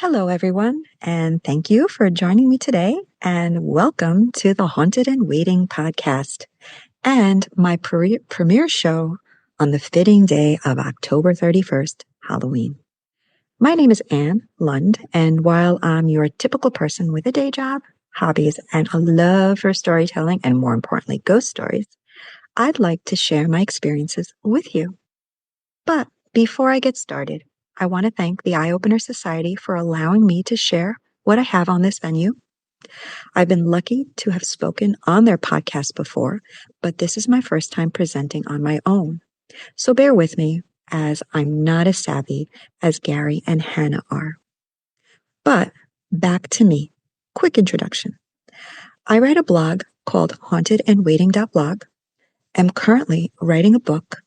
Hello, everyone, and thank you for joining me today. And welcome to the Haunted and Waiting podcast and my premiere show on the fitting day of October 31st, Halloween. My name is Ann Lund, and while I'm your typical person with a day job, hobbies, and a love for storytelling, and more importantly, ghost stories, I'd like to share my experiences with you. But before I get started, I want to thank the Eye Opener Society for allowing me to share what I have on this venue. I've been lucky to have spoken on their podcast before, but this is my first time presenting on my own. So bear with me, as I'm not as savvy as Gary and Hannah are. But back to me. Quick introduction. I write a blog called hauntedandwaiting.blog. I'm currently writing a book,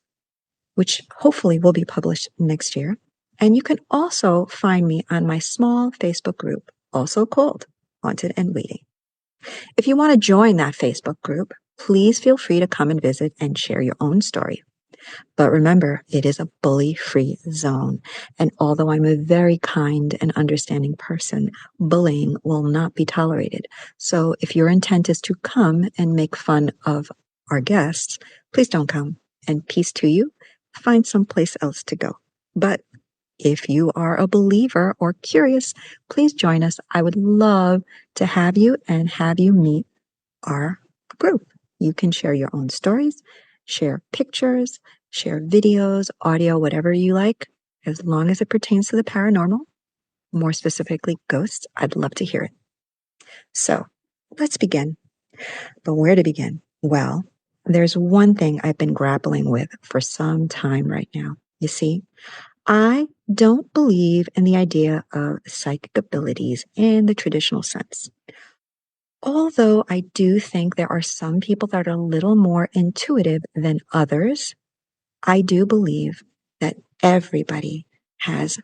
which hopefully will be published next year. And you can also find me on my small Facebook group, also called Haunted and Waiting. If you want to join that Facebook group, please feel free to come and visit and share your own story. But remember, it is a bully-free zone. And although I'm a very kind and understanding person, bullying will not be tolerated. So if your intent is to come and make fun of our guests, please don't come. And peace to you. Find someplace else to go. But if you are a believer or curious, please join us. I would love to have you and have you meet our group. You can share your own stories, share pictures, share videos, audio, whatever you like, as long as it pertains to the paranormal, more specifically ghosts. I'd love to hear it. So let's begin. But where to begin? Well, there's one thing I've been grappling with for some time right now. You see, I don't believe in the idea of psychic abilities in the traditional sense. Although I do think there are some people that are a little more intuitive than others, I do believe that everybody has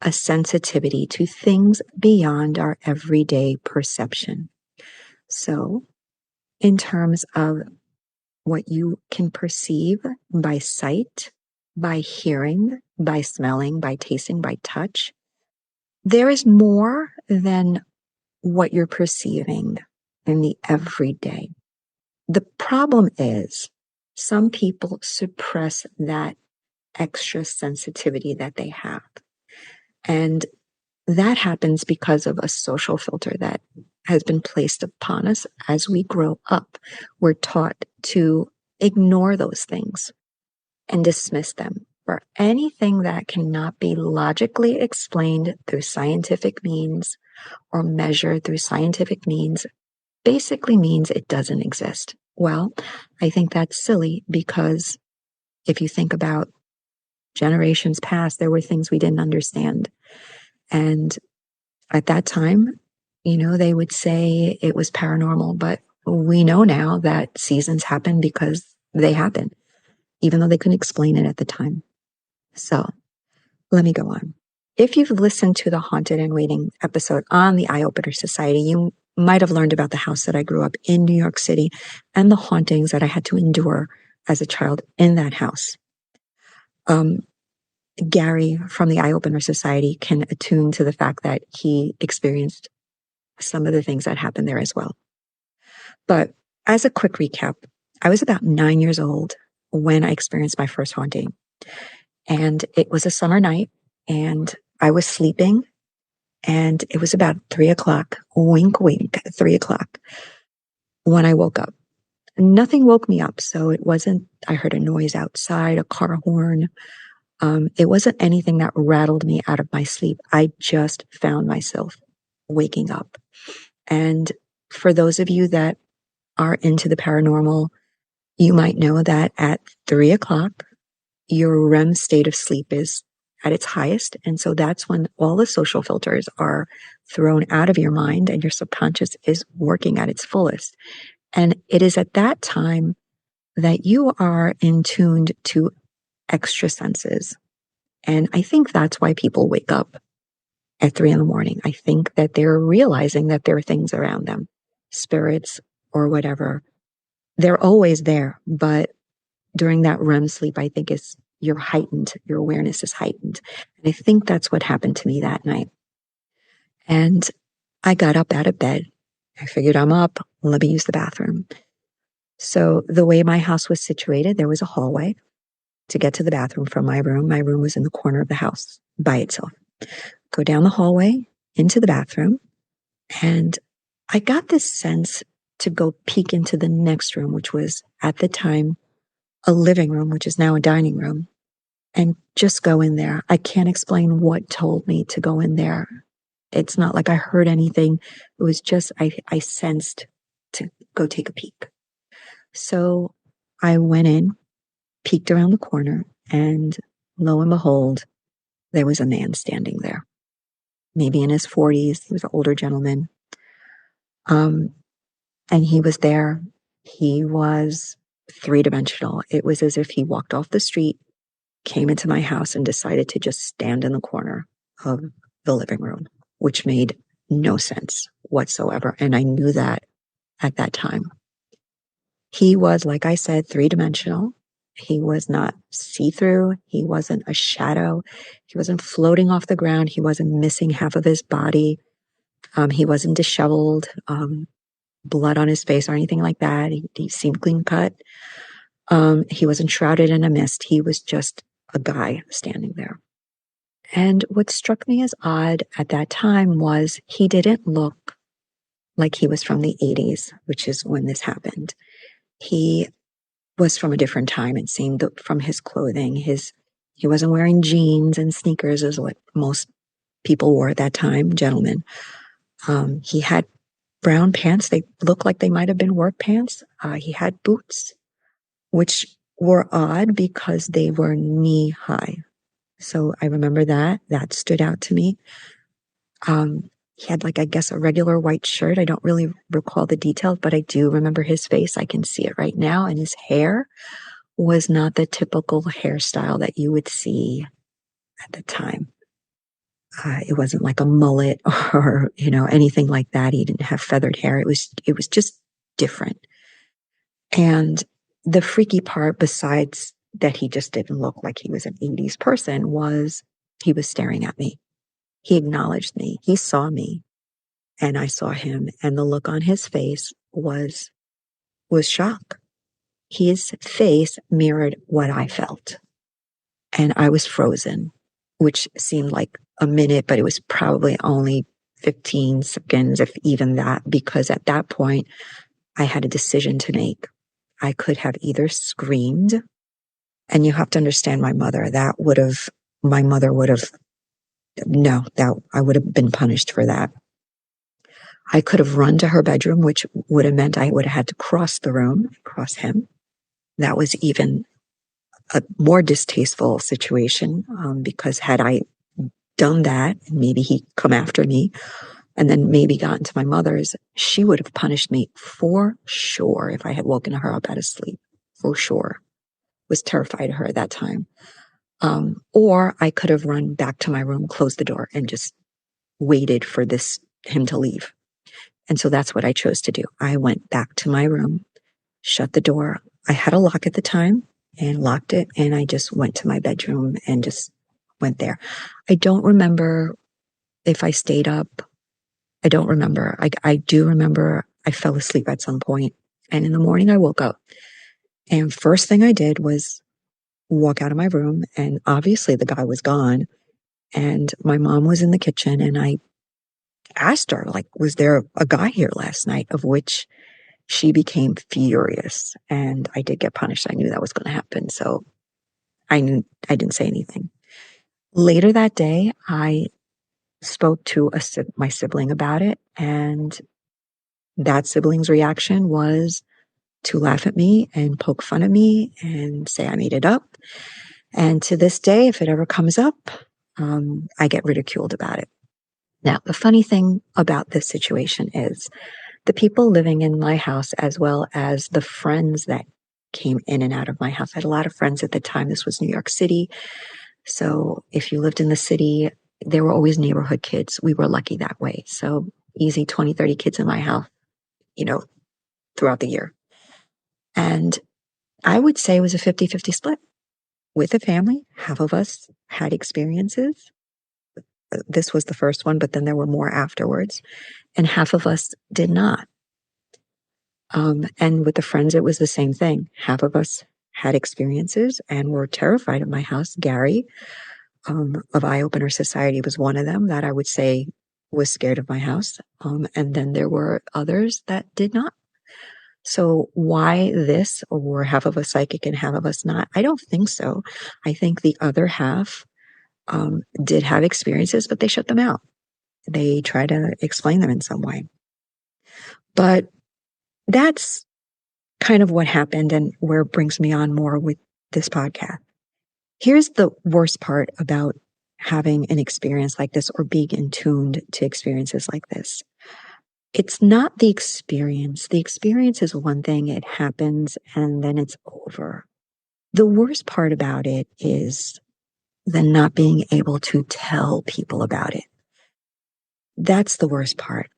a sensitivity to things beyond our everyday perception. So, in terms of what you can perceive by sight, by hearing, by smelling, by tasting, by touch, there is more than what you're perceiving in the everyday. The problem is some people suppress that extra sensitivity that they have. And that happens because of a social filter that has been placed upon us as we grow up. We're taught to ignore those things and dismiss them, for anything that cannot be logically explained through scientific means or measured through scientific means basically means it doesn't exist. Well, I think that's silly, because if you think about generations past, there were things we didn't understand. And at that time, they would say it was paranormal, but we know now that seasons happen because they happen, even though they couldn't explain it at the time. So let me go on. If you've listened to the Haunted and Waiting episode on the Eye Opener Society, you might have learned about the house that I grew up in New York City and the hauntings that I had to endure as a child in that house. Gary from the Eye Opener Society can attune to the fact that he experienced some of the things that happened there as well. But as a quick recap, I was about 9 years old when I experienced my first haunting. And it was a summer night, and I was sleeping, and it was about 3:00, wink, wink, 3:00, when I woke up. Nothing woke me up, so it wasn't, I heard a noise outside, a car horn. It wasn't anything that rattled me out of my sleep. I just found myself waking up. And for those of you that are into the paranormal, you might know that at 3:00, your REM state of sleep is at its highest. And so that's when all the social filters are thrown out of your mind and your subconscious is working at its fullest. And it is at that time that you are in tuned to extra senses. And I think that's why people wake up at 3 a.m. I think that they're realizing that there are things around them, spirits or whatever. They're always there, but during that REM sleep, I think your awareness is heightened. And I think that's what happened to me that night. And I got up out of bed. I figured I'm up. Let me use the bathroom. So the way my house was situated, there was a hallway to get to the bathroom from my room. My room was in the corner of the house by itself. Go down the hallway into the bathroom. And I got this sense to go peek into the next room, which was at the time a living room, which is now a dining room, and just go in there. I can't explain what told me to go in there. It's not like I heard anything. It was just, I sensed to go take a peek. So I went in, peeked around the corner, and lo and behold, there was a man standing there, maybe in his 40s. He was an older gentleman. And he was there. He was three-dimensional. It was as if he walked off the street, came into my house, and decided to just stand in the corner of the living room, which made no sense whatsoever. And I knew that at that time. He was, like I said, three-dimensional. He was not see-through. He wasn't a shadow. He wasn't floating off the ground. He wasn't missing half of his body. He wasn't disheveled, blood on his face or anything like that. He seemed clean cut. He wasn't shrouded in a mist. He was just a guy standing there. And what struck me as odd at that time was he didn't look like he was from the 80s, which is when this happened. He was from a different time, it seemed, from his clothing. He wasn't wearing jeans and sneakers as what most people wore at that time, gentlemen. He had brown pants. They looked like they might have been work pants. He had boots, which were odd because they were knee high. So I remember that. That stood out to me. He had, like, I guess, a regular white shirt. I don't really recall the details, but I do remember his face. I can see it right now. And his hair was not the typical hairstyle that you would see at the time. It wasn't like a mullet or, anything like that. He didn't have feathered hair. It was just different. And the freaky part, besides that he just didn't look like he was an 80s person, was he was staring at me. He acknowledged me. He saw me and I saw him. And the look on his face was shock. His face mirrored what I felt. And I was frozen, which seemed like a minute, but it was probably only 15 seconds, if even that, because at that point I had a decision to make. I could have either screamed, and you have to understand my mother, I would have been punished for that. I could have run to her bedroom, which would have meant I would have had to cross the room, cross him. That was even a more distasteful situation, because had I done that, maybe he'd come after me and then maybe gotten to my mother's, she would have punished me for sure if I had woken her up out of sleep, for sure. Was terrified of her at that time. Or I could have run back to my room, closed the door, and just waited for him to leave. And so that's what I chose to do. I went back to my room, shut the door. I had a lock at the time and locked it. And I just went to my bedroom and just went there. I don't remember if I stayed up. I don't remember. I do remember I fell asleep at some point. And in the morning I woke up. And first thing I did was walk out of my room. And obviously the guy was gone. And my mom was in the kitchen. And I asked her, like, was there a guy here last night? Of which she became furious. And I did get punished. I knew that was going to happen. So I didn't say anything. Later that day, I spoke to my sibling about it. And that sibling's reaction was to laugh at me and poke fun at me and say I made it up. And to this day, if it ever comes up, I get ridiculed about it. Now, the funny thing about this situation is the people living in my house, as well as the friends that came in and out of my house. I had a lot of friends at the time. This was New York City. So if you lived in the city, there were always neighborhood kids. We were lucky that way. So easy 20, 30 kids in my house, throughout the year. And I would say it was a 50-50 split. With the family, half of us had experiences. This was the first one, but then there were more afterwards. And half of us did not. And with the friends, it was the same thing. Half of us had experiences and were terrified of my house. Gary, of Eye Opener Society, was one of them that I would say was scared of my house. And then there were others that did not. So why this, or half of us psychic and half of us not? I don't think so. I think the other half did have experiences, but they shut them out. They try to explain them in some way. But that's kind of what happened and where it brings me on more with this podcast. Here's the worst part about having an experience like this or being attuned to experiences like this. It's not the experience. The experience is one thing, it happens and then it's over. The worst part about it is the not being able to tell people about it. That's the worst part.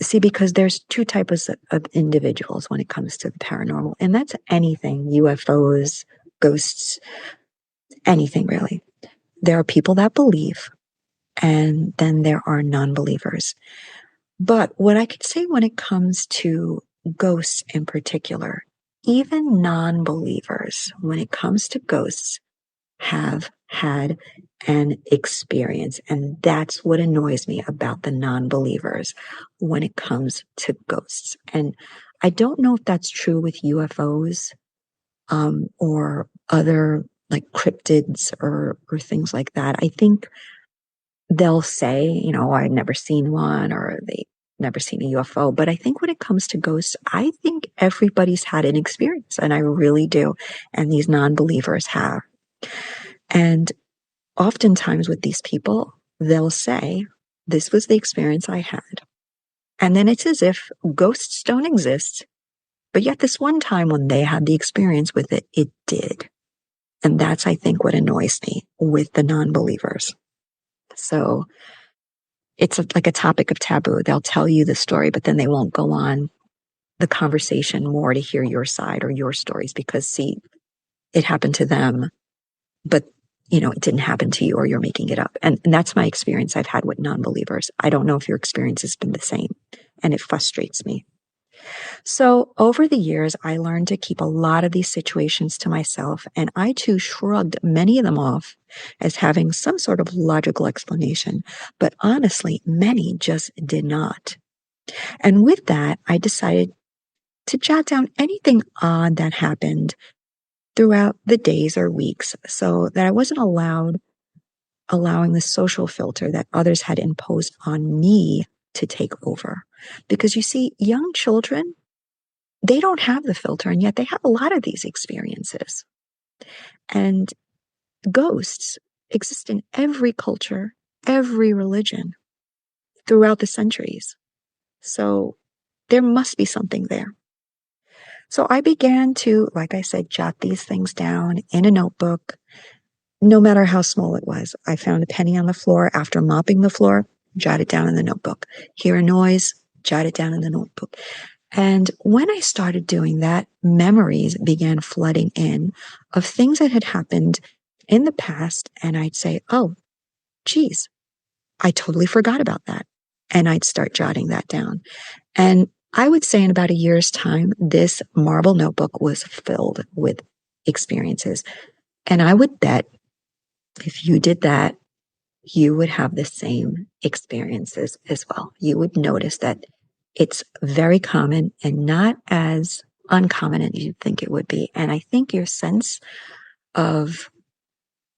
See, because there's two types of individuals when it comes to the paranormal, and that's anything, UFOs, ghosts, anything really. There are people that believe, and then there are non-believers. But what I could say when it comes to ghosts in particular, even non-believers, when it comes to ghosts, have had an experience. And that's what annoys me about the non-believers when it comes to ghosts. And I don't know if that's true with UFOs, or other like cryptids or things like that. I think they'll say, I've never seen one, or they never seen a UFO. But I think when it comes to ghosts, I think everybody's had an experience, and I really do. And these non-believers have. And oftentimes with these people, they'll say, this was the experience I had. And then it's as if ghosts don't exist, but yet this one time when they had the experience with it, it did. And that's, I think, what annoys me with the non-believers. So it's like a topic of taboo. They'll tell you the story, but then they won't go on the conversation more to hear your side or your stories because, see, it happened to them, but it didn't happen to you, or you're making it up. And that's my experience I've had with non-believers. I don't know if your experience has been the same, and it frustrates me. So over the years, I learned to keep a lot of these situations to myself, and I too shrugged many of them off as having some sort of logical explanation. But honestly, many just did not. And with that, I decided to jot down anything odd that happened throughout the days or weeks so that I wasn't allowing the social filter that others had imposed on me to take over. Because you see, young children, they don't have the filter, and yet they have a lot of these experiences. And ghosts exist in every culture, every religion throughout the centuries. So there must be something there. So I began to, like I said, jot these things down in a notebook, no matter how small it was. I found a penny on the floor after mopping the floor, jot it down in the notebook. Hear a noise, jot it down in the notebook. And when I started doing that, memories began flooding in of things that had happened in the past. And I'd say, oh, geez, I totally forgot about that. And I'd start jotting that down. And I would say in about a year's time, this marble notebook was filled with experiences. And I would bet if you did that, you would have the same experiences as well. You would notice that it's very common and not as uncommon as you'd think it would be. And I think your sense of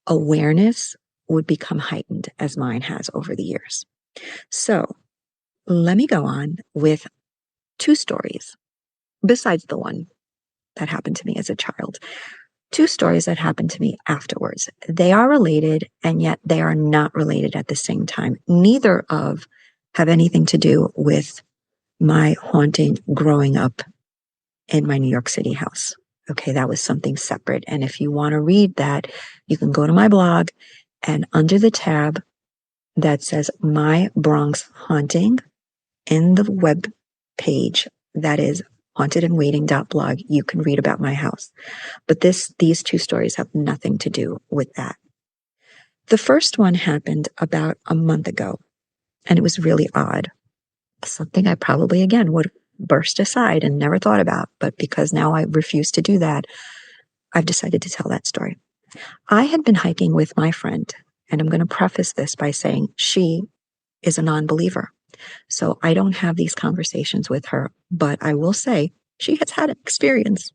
awareness would become heightened as mine has over the years. So let me go on with 2 stories, besides the one that happened to me as a child. 2 stories that happened to me afterwards. They are related, and yet they are not related at the same time. Neither of have anything to do with my haunting growing up in my New York City house. Okay, that was something separate. And if you want to read that, you can go to my blog, and under the tab that says My Bronx Haunting, in the web page that is hauntedandwaiting.blog, you can read about my house. But these 2 stories have nothing to do with that. The first one happened about a month ago, and it was really odd. Something I probably, again, would burst aside and never thought about, but because now I refuse to do that, I've decided to tell that story. I had been hiking with my friend, and I'm going to preface this by saying she is a non-believer. So I don't have these conversations with her, but I will say she has had an experience.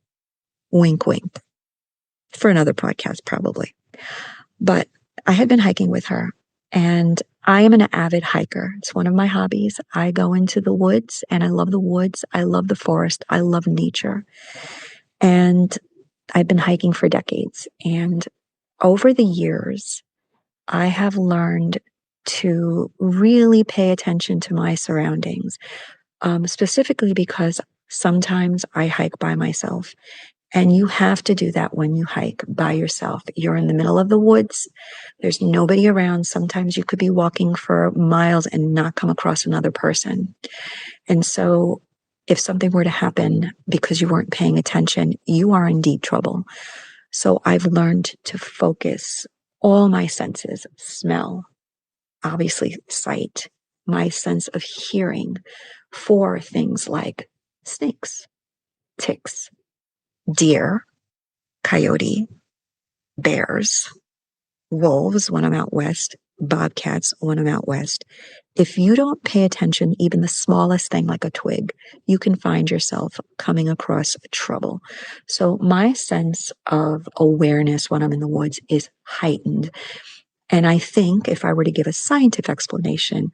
Wink, wink. For another podcast, probably. But I had been hiking with her, and I am an avid hiker. It's one of my hobbies. I go into the woods, and I love the woods. I love the forest. I love nature. And I've been hiking for decades. And over the years, I have learned to really pay attention to my surroundings, specifically because sometimes I hike by myself. And you have to do that when you hike by yourself. You're in the middle of the woods. There's nobody around. Sometimes you could be walking for miles and not come across another person. And so if something were to happen because you weren't paying attention, you are in deep trouble. So I've learned to focus all my senses, smell, obviously sight, my sense of hearing for things like snakes, ticks, deer, coyote, bears, wolves when I'm out west, bobcats when I'm out west. If you don't pay attention, even the smallest thing like a twig, you can find yourself coming across trouble. So my sense of awareness when I'm in the woods is heightened. And I think if I were to give a scientific explanation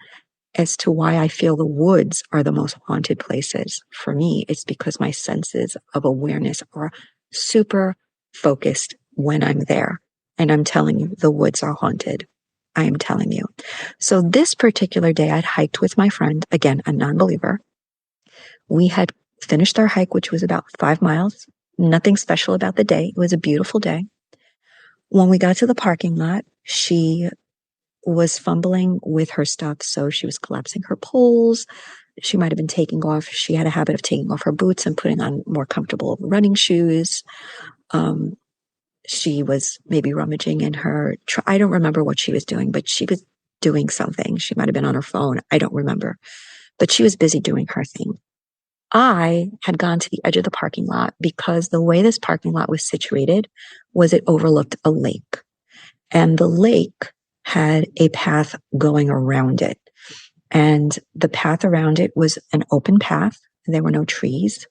as to why I feel the woods are the most haunted places for me, it's because my senses of awareness are super focused when I'm there. And I'm telling you, the woods are haunted. I am telling you. So this particular day, I'd hiked with my friend, again, a non-believer. We had finished our hike, which was about 5 miles. Nothing special about the day. It was a beautiful day. When we got to the parking lot, she was fumbling with her stuff. So she was collapsing her poles. She might have been taking off. She had a habit of taking off her boots and putting on more comfortable running shoes. She was maybe rummaging in her, I don't remember what she was doing, but she was doing something. She might have been on her phone. I don't remember, but she was busy doing her thing. I had gone to the edge of the parking lot because the way this parking lot was situated was it overlooked a lake, and the lake had a path going around it. And the path around it was an open path. There were no trees.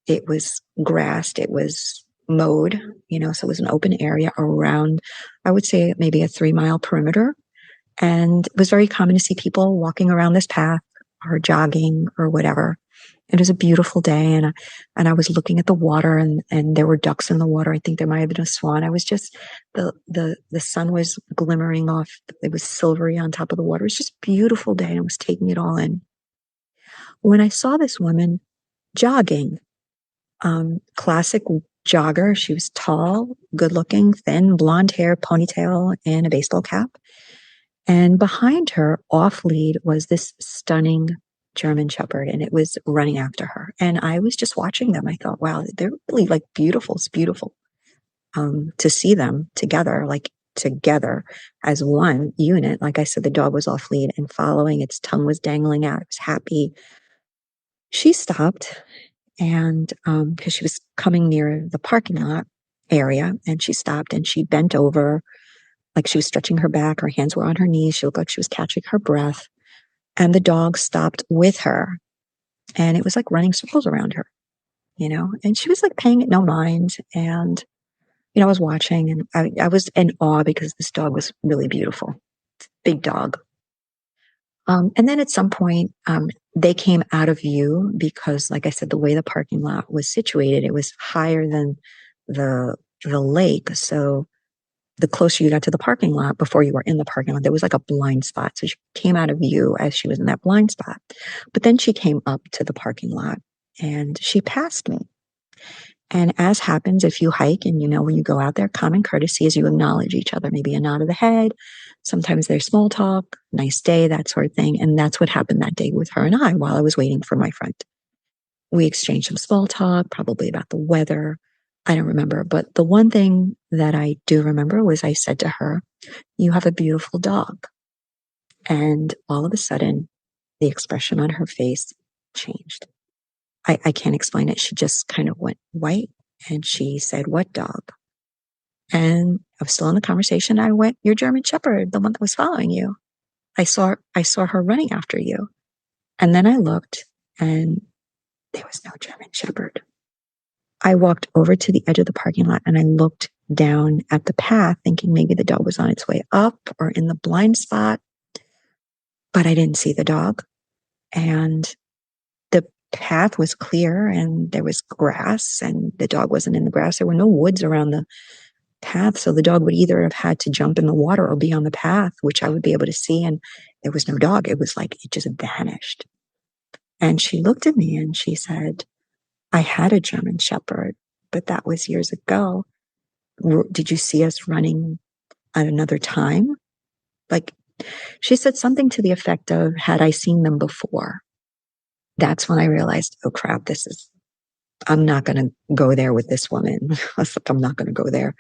It was grassed. It was mowed, so it was an open area around, I would say maybe a 3-mile perimeter. And it was very common to see people walking around this path or jogging or whatever. It was a beautiful day, and I was looking at the water, and there were ducks in the water. I think there might have been a swan. I was just, the sun was glimmering off. It was silvery on top of the water. It was just a beautiful day, and I was taking it all in. When I saw this woman jogging, classic jogger. She was tall, good looking, thin, blonde hair, ponytail, and a baseball cap. And behind her, off lead, was this stunning German Shepherd, and it was running after her. And I was just watching them. I thought, wow, they're really like beautiful. It's beautiful to see them together, like together as one unit. Like I said, the dog was off lead and following. Its tongue was dangling out. It was happy. She stopped, and because she was coming near the parking lot area, and she stopped and she bent over like she was stretching her back. Her hands were on her knees. She looked like she was catching her breath. And the dog stopped with her, and it was like running circles around her, and she was like paying it no mind. And, I was watching, and I was in awe because this dog was really beautiful. Big dog. And then at some point, they came out of view because, like I said, the way the parking lot was situated, it was higher than the lake. So the closer you got to the parking lot before you were in the parking lot, there was like a blind spot. So she came out of view as she was in that blind spot. But then she came up to the parking lot and she passed me. And as happens, if you hike and when you go out there, common courtesy is you acknowledge each other, maybe a nod of the head. Sometimes there's small talk, nice day, that sort of thing. And that's what happened that day with her and I while I was waiting for my friend. We exchanged some small talk, probably about the weather. I don't remember, but the one thing that I do remember was I said to her, "You have a beautiful dog." And all of a sudden, the expression on her face changed. I can't explain it. She just kind of went white and she said, "What dog?" And I was still in the conversation. I went, "Your German Shepherd, the one that was following you. I saw her running after you." And then I looked and there was no German Shepherd. I walked over to the edge of the parking lot and I looked down at the path, thinking maybe the dog was on its way up or in the blind spot, but I didn't see the dog. And the path was clear and there was grass and the dog wasn't in the grass. There were no woods around the path. So the dog would either have had to jump in the water or be on the path, which I would be able to see. And there was no dog. It was like it just vanished. And she looked at me and she said, "I had a German Shepherd, but that was years ago. Did you see us running at another time?" Like, she said something to the effect of, "Had I seen them before?" That's when I realized, oh crap, I'm not going to go there with this woman. I was like, I'm not going to go there.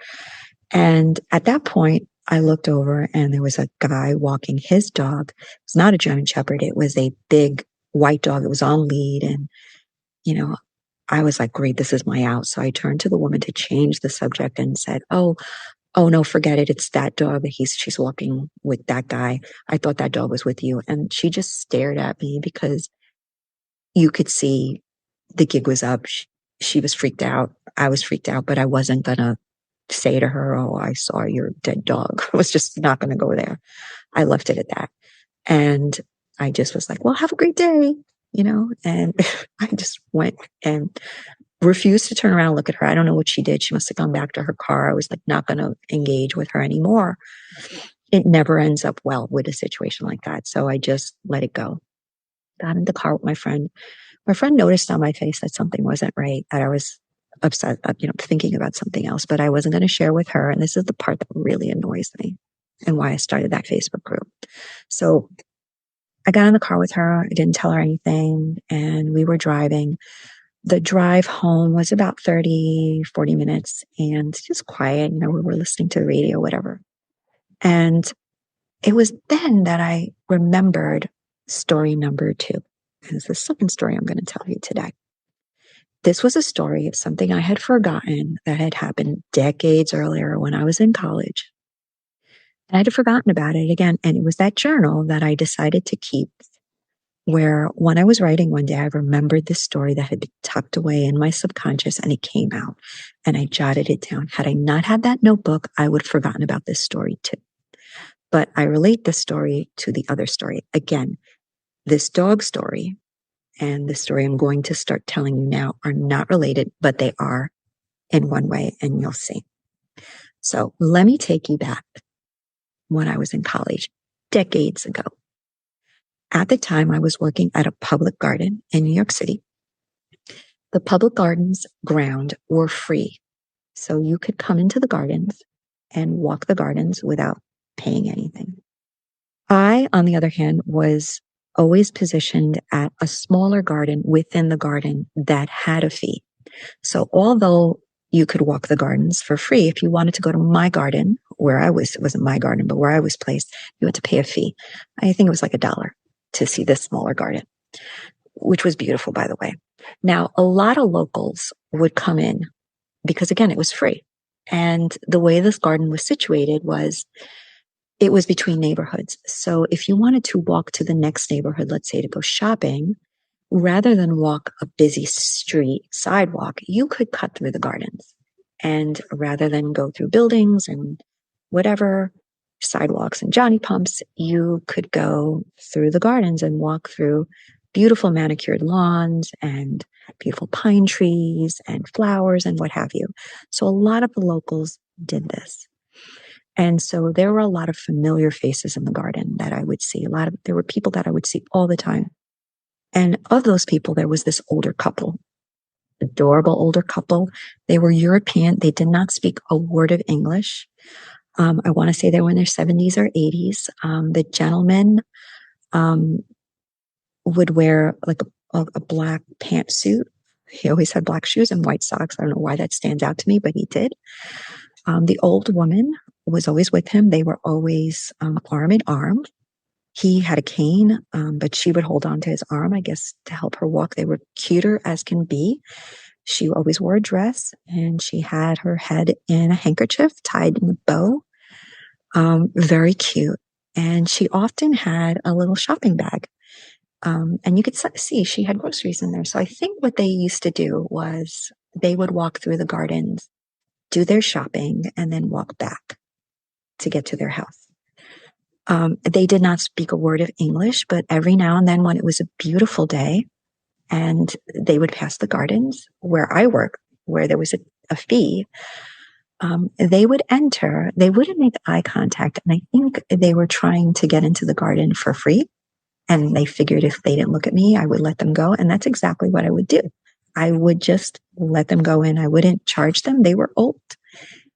And at that point, I looked over and there was a guy walking his dog. It was not a German Shepherd. It was a big white dog. It was on lead. And, I was like, great, this is my out. So I turned to the woman to change the subject and said, oh no, forget it. It's that dog that she's walking with that guy. I thought that dog was with you. And she just stared at me because you could see the gig was up. She was freaked out. I was freaked out, but I wasn't going to say to her, "Oh, I saw your dead dog." I was just not going to go there. I left it at that. And I just was like, "Well, have a great day," and I just went and refused to turn around and look at her. I don't know what she did. She must have gone back to her car. I was like, not going to engage with her anymore. It never ends up well with a situation like that. So I just let it go. Got in the car with my friend. My friend noticed on my face that something wasn't right, that I was upset, thinking about something else, but I wasn't going to share with her. And this is the part that really annoys me and why I started that Facebook group. So I got in the car with her. I didn't tell her anything. And we were driving. The drive home was about 30, 40 minutes and just quiet. We were listening to the radio, whatever. And it was then that I remembered story number 2. And it's the second story I'm going to tell you today. This was a story of something I had forgotten that had happened decades earlier when I was in college. And I had forgotten about it again. And it was that journal that I decided to keep, where when I was writing one day, I remembered this story that had been tucked away in my subconscious and it came out and I jotted it down. Had I not had that notebook, I would have forgotten about this story too. But I relate this story to the other story. Again, this dog story and the story I'm going to start telling you now are not related, but they are in one way, and you'll see. So let me take you back when I was in college, decades ago. At the time, I was working at a public garden in New York City. The public gardens ground were free. So you could come into the gardens and walk the gardens without paying anything. I, on the other hand, was always positioned at a smaller garden within the garden that had a fee. So although you could walk the gardens for free, if you wanted to go to my garden, where I was, it wasn't my garden, but where I was placed, you had to pay a fee. I think it was like $1 to see this smaller garden, which was beautiful, by the way. Now, a lot of locals would come in because, again, it was free. And the way this garden was situated was it was between neighborhoods. So if you wanted to walk to the next neighborhood, let's say to go shopping, rather than walk a busy street sidewalk, you could cut through the gardens. And rather than go through buildings and whatever, sidewalks and Johnny pumps, you could go through the gardens and walk through beautiful manicured lawns and beautiful pine trees and flowers and what have you. So a lot of the locals did this. And so there were a lot of familiar faces in the garden that I would see. There were people that I would see all the time. And of those people, there was this older couple, adorable older couple. They were European. They did not speak a word of English. I want to say they were in their 70s or 80s. The gentleman would wear like a black pantsuit He always had black shoes and white socks. I don't know why that stands out to me, but he did. The old woman was always with him. They were always arm in arm. He had a cane, but she would hold on to his arm, I guess, to help her walk. They were cuter as can be. She always wore a dress, and she had her head in a handkerchief tied in a bow. Very cute. And she often had a little shopping bag. And you could see she had groceries in there. So I think what they used to do was they would walk through the gardens, do their shopping, and then walk back to get to their house. They did not speak a word of English, but every now and then when it was a beautiful day and they would pass the gardens where I work, where there was a fee, they would enter. They wouldn't make eye contact. And I think they were trying to get into the garden for free. And they figured if they didn't look at me, I would let them go. And that's exactly what I would do. I would just let them go in. I wouldn't charge them. They were old.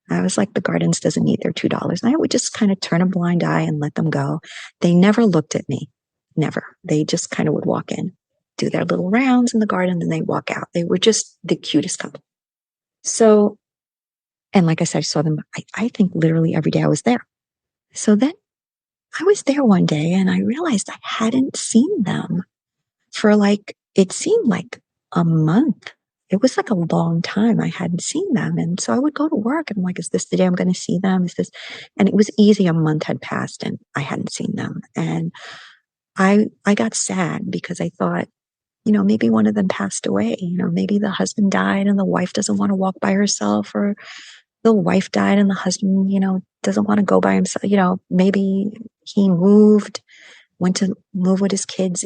I was like, the gardens doesn't need their $2. And I would just kind of turn a blind eye and let them go. They never looked at me. Never. They just kind of would walk in, do their little rounds in the garden, and they walk out. They were just the cutest couple. So, and like I said, I saw them, I think literally every day I was there. So then I was there one day and I realized I hadn't seen them for it seemed like a month. It was like a long time I hadn't seen them. And so I would go to work and I'm like, is this the day I'm going to see them? Is this? And it was easy. A month had passed and I hadn't seen them. And I got sad because I thought, maybe one of them passed away. Maybe the husband died and the wife doesn't want to walk by herself, or the wife died and the husband, doesn't want to go by himself. Maybe he went to move with his kids.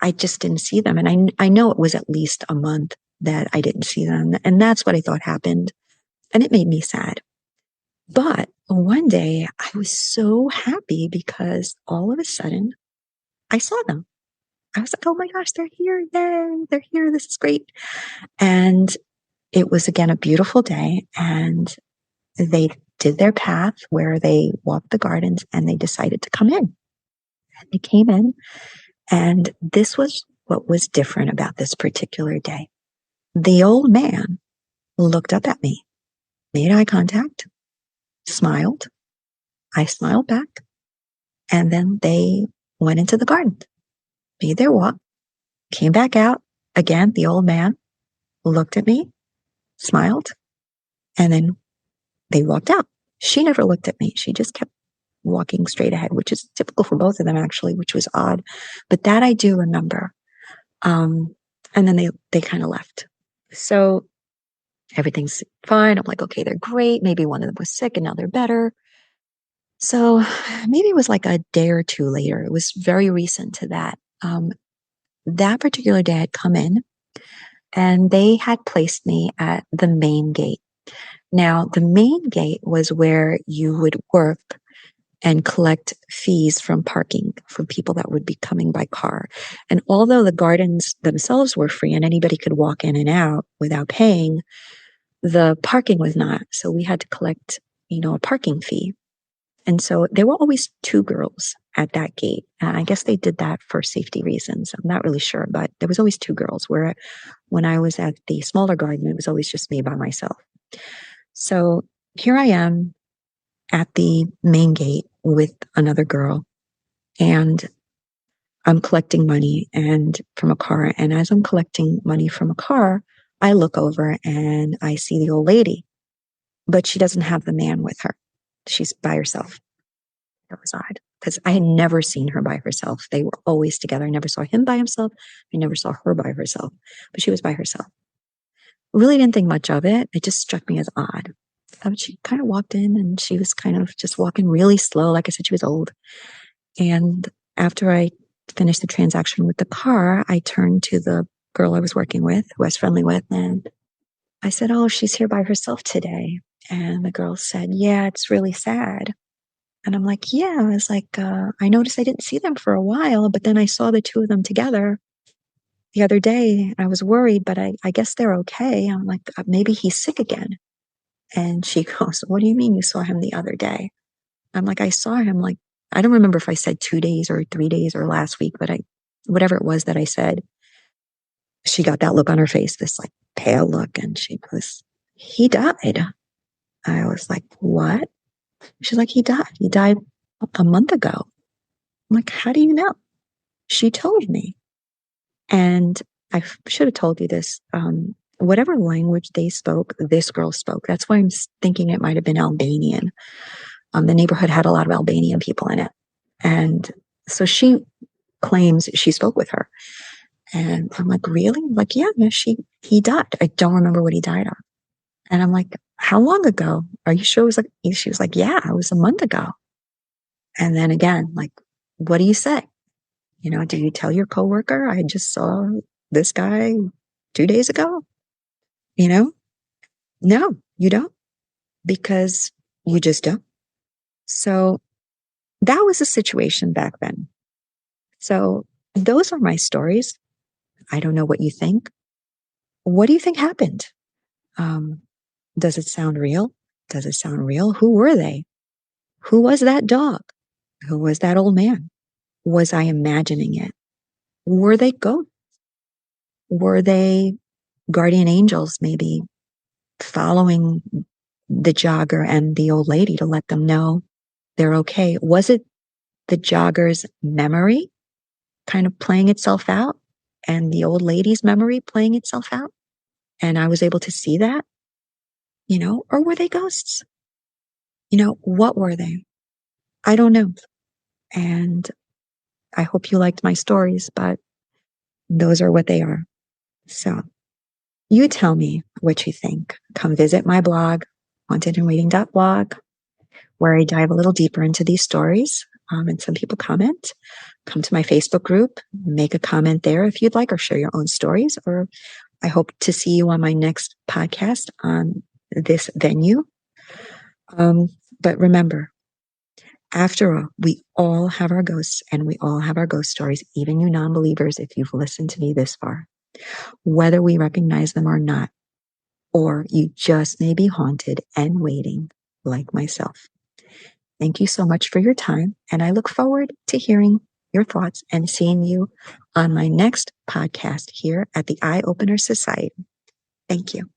I just didn't see them. And I know it was at least a month that I didn't see them. And that's what I thought happened. And it made me sad. But one day I was so happy because all of a sudden I saw them. I was like, oh my gosh, they're here. Yay, they're here. This is great. And it was again a beautiful day. And they did their path where they walked the gardens and they decided to come in. And they came in. And this was what was different about this particular day. The old man looked up at me, made eye contact, smiled. I smiled back. And then they went into the garden, made their walk, came back out. Again, the old man looked at me, smiled, and then they walked out. She never looked at me. She just kept walking straight ahead, which is typical for both of them, actually, which was odd. But that I do remember. And then they kind of left. So everything's fine. I'm like, okay, they're great. Maybe one of them was sick and now they're better. So maybe it was like a day or two later. It was very recent to that. That particular day I'd come in and they had placed me at the main gate. Now, the main gate was where you would work and collect fees from parking for people that would be coming by car. And although the gardens themselves were free and anybody could walk in and out without paying, the parking was not. So we had to collect, a parking fee. And so there were always two girls at that gate. And I guess they did that for safety reasons. I'm not really sure, but there was always two girls, where when I was at the smaller garden, it was always just me by myself. So here I am at the main gate with another girl, and I'm collecting money from a car. And as I'm collecting money from a car, I look over and I see the old lady, but she doesn't have the man with her. She's by herself. That was odd because I had never seen her by herself. They were always together. I never saw him by himself. I never saw her by herself, but she was by herself. Really didn't think much of it. It just struck me as odd. She kind of walked in and she was kind of just walking really slow. Like I said, she was old. And after I finished the transaction with the car, I turned to the girl I was working with, who I was friendly with, and I said, oh, she's here by herself today. And the girl said, yeah, it's really sad. And I'm like, yeah, I was like, I noticed I didn't see them for a while, but then I saw the two of them together the other day. I was worried, but I guess they're okay. I'm like, maybe he's sick again. And she goes, what do you mean you saw him the other day? I'm like, I saw him I don't remember if I said 2 days or 3 days or last week, but whatever it was that I said. she got that look on her face, this like pale look, and she goes, he died. I was like, what? She's like, he died. He died a month ago. I'm like, how do you know? She told me. And I should have told you this. Whatever language they spoke, this girl spoke. That's why I'm thinking it might have been Albanian. The neighborhood had a lot of Albanian people in it. And so she claims she spoke with her. And I'm like, really? I'm like, yeah, he died. I don't remember what he died of. And I'm like, how long ago? Are you sure it was like, she was like, yeah, it was a month ago. And then again, like, what do you say? You know, do you tell your coworker, I just saw this guy 2 days ago? You know, no, you don't, because you just don't. So that was a situation back then. So those are my stories. I don't know what you think. What do you think happened? Does it sound real? Does it sound real? Who were they? Who was that dog? Who was that old man? Was I imagining it? Were they ghosts? Were they guardian angels, maybe following the jogger and the old lady to let them know they're okay? Was it the jogger's memory kind of playing itself out and the old lady's memory playing itself out? And I was able to see that, or were they ghosts? What were they? I don't know. And I hope you liked my stories, but those are what they are. So you tell me what you think. Come visit my blog, hauntedandwaiting.blog, where I dive a little deeper into these stories. And some people comment. Come to my Facebook group, make a comment there if you'd like, or share your own stories. Or I hope to see you on my next podcast on this venue. But remember, after all, we all have our ghosts and we all have our ghost stories, even you non-believers, if you've listened to me this far, whether we recognize them or not, or you just may be haunted and waiting like myself. Thank you so much for your time, and I look forward to hearing your thoughts and seeing you on my next podcast here at the Eye Opener Society. Thank you.